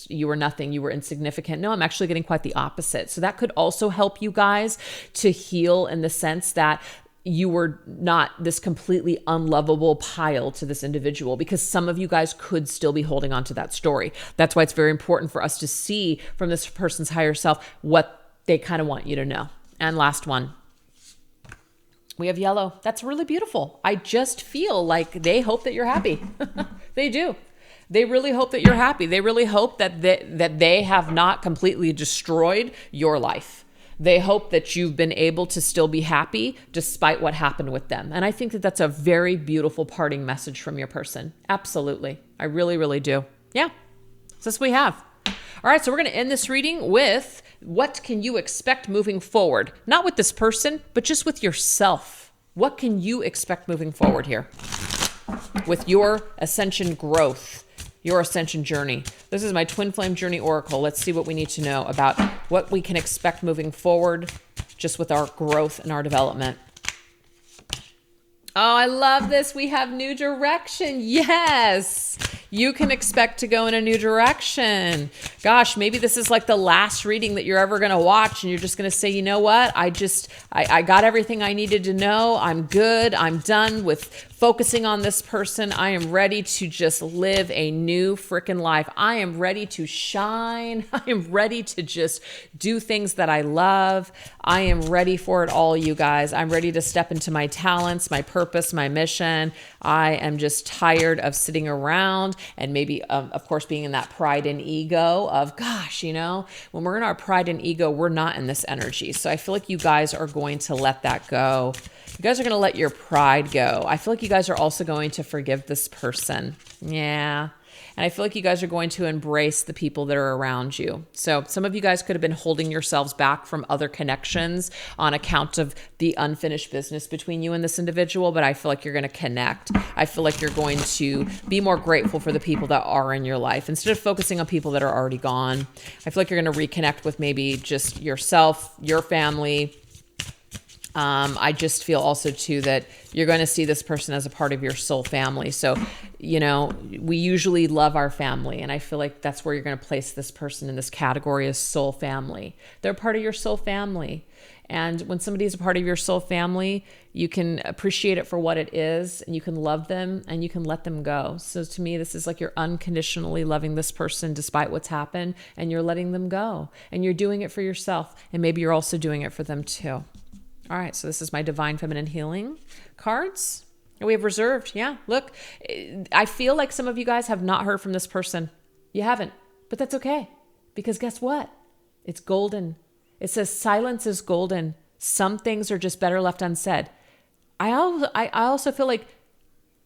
you were nothing, you were insignificant. No, I'm actually getting quite the opposite. So that could also help you guys to heal in the sense that you were not this completely unlovable pile to this individual, because some of you guys could still be holding on to that story. That's why it's very important for us to see from this person's higher self what they kind of want you to know. And last one, we have yellow. That's really beautiful. I just feel like they hope that you're happy. They do. They really hope that you're happy. They really hope that they have not completely destroyed your life. They hope that you've been able to still be happy despite what happened with them. And I think that that's a very beautiful parting message from your person. Absolutely. I really, really do. Yeah. So that's what we have. All right. So we're going to end this reading with what can you expect moving forward? Not with this person, but just with yourself. What can you expect moving forward here with your ascension growth? Your ascension journey. This is my Twin Flame Journey Oracle. Let's see what we need to know about what we can expect moving forward just with our growth and our development. Oh, I love this. We have new direction. Yes. You can expect to go in a new direction. Gosh, maybe this is like the last reading that you're ever going to watch and you're just going to say, you know what? I got everything I needed to know. I'm good. I'm done with focusing on this person. I am ready to just live a new freaking life. I am ready to shine. I am ready to just do things that I love. I am ready for it all, you guys. I'm ready to step into my talents, my purpose, my mission. I am just tired of sitting around and maybe, of course, being in that pride and ego of, gosh, when we're in our pride and ego, we're not in this energy. So I feel like you guys are going to let that go. You guys are going to let your pride go. I feel like you guys are also going to forgive this person. Yeah. And I feel like you guys are going to embrace the people that are around you. So some of you guys could have been holding yourselves back from other connections on account of the unfinished business between you and this individual, but I feel like you're going to connect. I feel like you're going to be more grateful for the people that are in your life instead of focusing on people that are already gone. I feel like you're going to reconnect with maybe just yourself, your family. I just feel also too that you're going to see this person as a part of your soul family. So, you know, we usually love our family, and I feel like that's where you're going to place this person in this category as soul family. They're part of your soul family. And when somebody is a part of your soul family, you can appreciate it for what it is, and you can love them, and you can let them go. So to me, this is like you're unconditionally loving this person despite what's happened, and you're letting them go, and you're doing it for yourself, and maybe you're also doing it for them too. All right, so this is my Divine Feminine Healing cards. We have reserved. Yeah, look, I feel like some of you guys have not heard from this person. You haven't, but that's okay. Because guess what? It's golden. It says silence is golden. Some things are just better left unsaid. I also feel like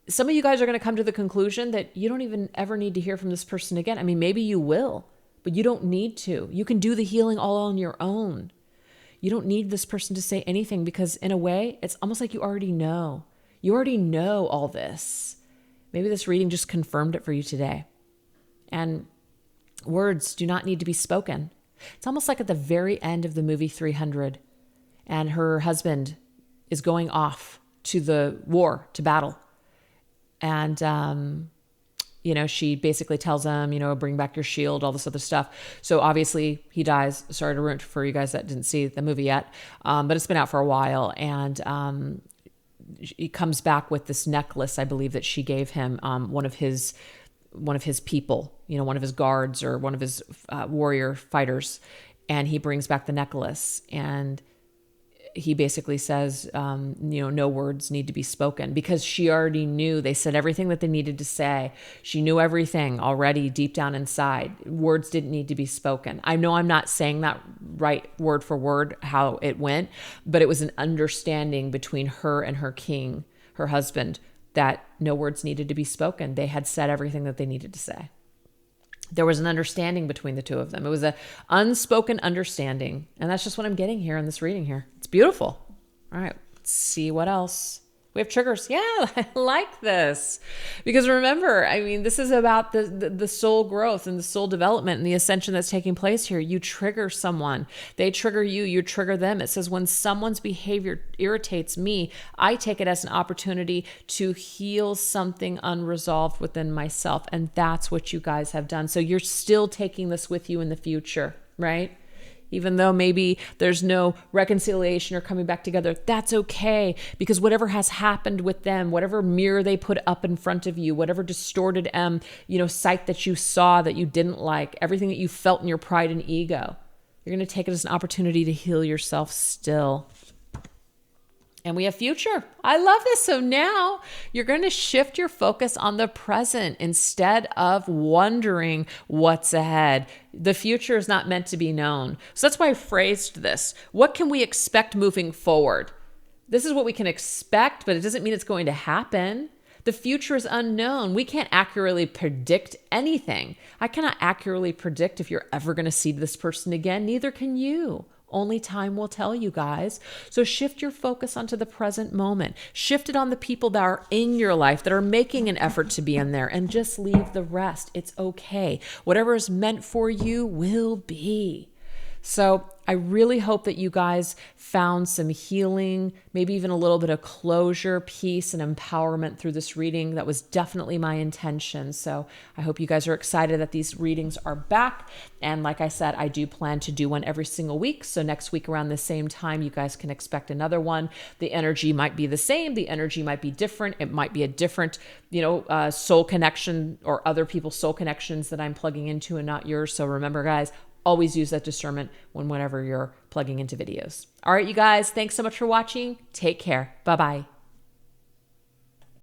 some of you guys are going to come to the conclusion that you don't even ever need to hear from this person again. I mean, maybe you will, but you don't need to. You can do the healing all on your own. You don't need this person to say anything because in a way, it's almost like you already know. You already know all this. Maybe this reading just confirmed it for you today. And words do not need to be spoken. It's almost like at the very end of the movie 300, and her husband is going off to the war, to battle. And, you know, she basically tells him, you know, bring back your shield, all this other stuff. So obviously he dies. Sorry to ruin it for you guys that didn't see the movie yet. But it's been out for a while. And he comes back with this necklace, I believe, that she gave him, one of his people, you know, one of his guards or one of his warrior fighters. And he brings back the necklace, and he basically says, you know, no words need to be spoken, because she already knew. They said everything that they needed to say. She knew everything already deep down inside. Words didn't need to be spoken. I know I'm not saying that right word for word how it went, but it was an understanding between her and her king, her husband, that no words needed to be spoken. They had said everything that they needed to say. There was an understanding between the two of them. It was an unspoken understanding. And that's just what I'm getting here in this reading here. It's beautiful. All right, let's see what else. We have triggers. Yeah, I like this. Because remember, I mean, this is about the soul growth and the soul development and the ascension that's taking place here. You trigger someone. They trigger you. You trigger them. It says, when someone's behavior irritates me, I take it as an opportunity to heal something unresolved within myself. And that's what you guys have done. So you're still taking this with you in the future, right? Even though maybe there's no reconciliation or coming back together, that's okay. Because whatever has happened with them, whatever mirror they put up in front of you, whatever distorted, sight that you saw that you didn't like, everything that you felt in your pride and ego, you're going to take it as an opportunity to heal yourself still. And we have future. I love this. So now you're going to shift your focus on the present instead of wondering what's ahead. The future is not meant to be known. So that's why I phrased this. What can we expect moving forward? This is what we can expect, but it doesn't mean it's going to happen. The future is unknown. We can't accurately predict anything. I cannot accurately predict if you're ever going to see this person again. Neither can you. Only time will tell, you guys. So shift your focus onto the present moment. Shift it on the people that are in your life, that are making an effort to be in there, and just leave the rest. It's okay. Whatever is meant for you will be. So I really hope that you guys found some healing, maybe even a little bit of closure, peace, and empowerment through this reading. That was definitely my intention. So I hope you guys are excited that these readings are back. And like I said, I do plan to do one every single week. So next week around the same time, you guys can expect another one. The energy might be the same. The energy might be different. It might be a different, soul connection or other people's soul connections that I'm plugging into and not yours. So remember, guys, always use that discernment whenever you're plugging into videos. All right, you guys, thanks so much for watching. Take care. Bye-bye.